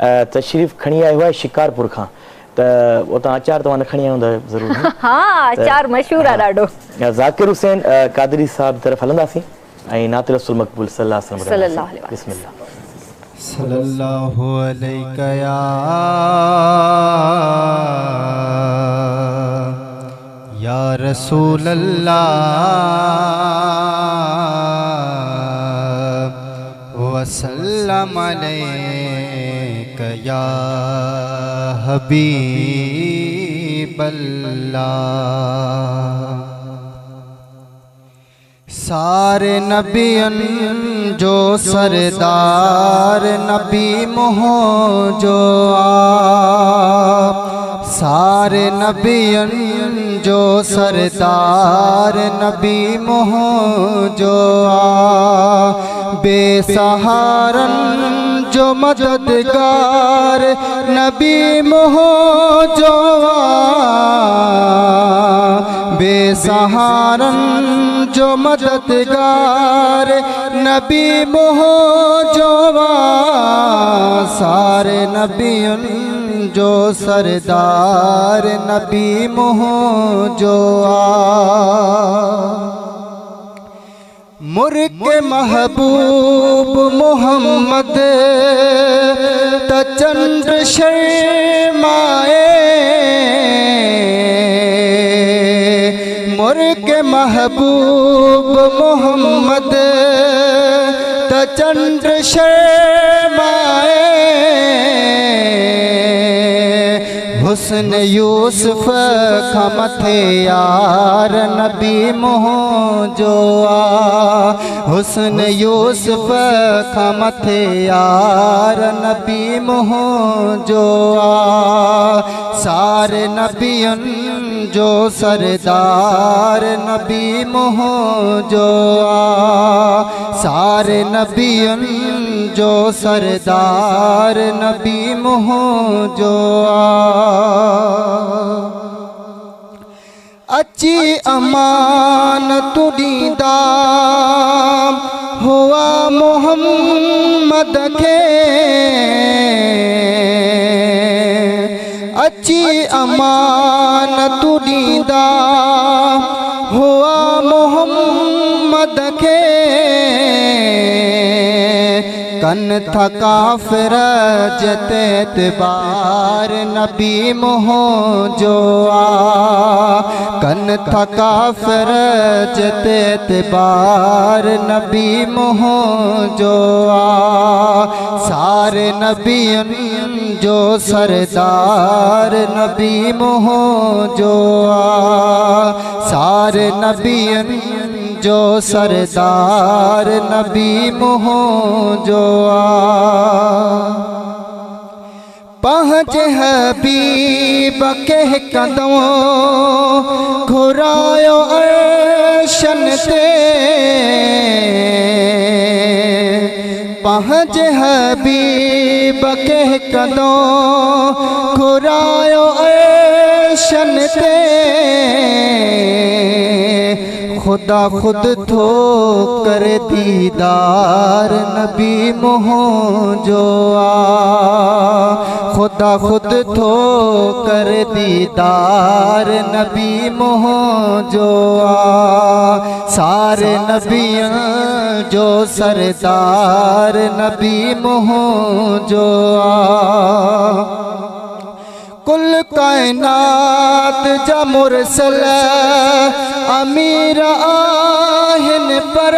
तशरीफ़ खणी आयो आहे शिकारपुर खां त उतां अचार तव्हां खणी आयो हूंदा ज़रूर। हाँ अचार मशहूर आहे ॾाढो। ज़ाकिर हुसैन कादरी साहब तरफ़ हलंदासीं ऐं नात रसूल मक़बूल सल्लल्लाहु अलैहि वसल्लम। बिस्मिल्लाह। सल्लल्लाहु अलैका या रसूल अल्लाह वसल्लम अलैका या हबीब अल्लाह। सारे नबियन जो सरदार नबी मोहो जो आप, सारे नबियन जो सरदार नबी मोहो जो आप, बेसहारन जो मददगार नबी मोहो जो आप, बेसहारन जो मददगार नबी मोहो जो आप, सारे नबियन जो सरदार नबी मोहो जो आप। मुर्ग महबूब मोहम्मद तचंद्र शर्माए, मुर्ग महबूब मोहम्मद तचंद्र शर्माए, हुस्न यूसुफ खमथे यार नबी मोहो जो आ, हुस्न यूसुफ खमथे यार नबी मोहो जो आ, सारे नबियन जो सरदार नबी मोहो जो आ, सारे नबियन जो सरदार नबी मोहो जो आ। अची अमान तुडीदा हुआ मोहम्मद के, अची अमान तुडीदा हुआ मोहम्मद के, कन था काफिर जते एतबार नबी मोहो जो आ, कन था काफिर जते एतबार नबी मोहो जो आ, सारे नबियन जो सरदार नबी मोहो जो आ, सारे नबियन जो सरदार नबी मोहो जो आ। पहुँच हबीब के कदमों घुरायो अर्शन ते, पहुँच हबीब के कदमों घुरायो अर्शन ते, खुदा खुद थो कर दीदार नबी मोहो जो आ, खुदा खुद थो कर दीदार नबी मोहो जो आ, सारे नबियन जो सरदार नबी मोहो जो आ। कुल कायनात जा मुरसल अमीर आहिन पर,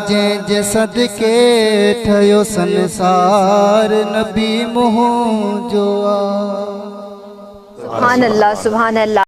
जे जे सदके ठयो संसार नबी मोहो जो आ। सुभान अल्लाह सुभान अल्लाह।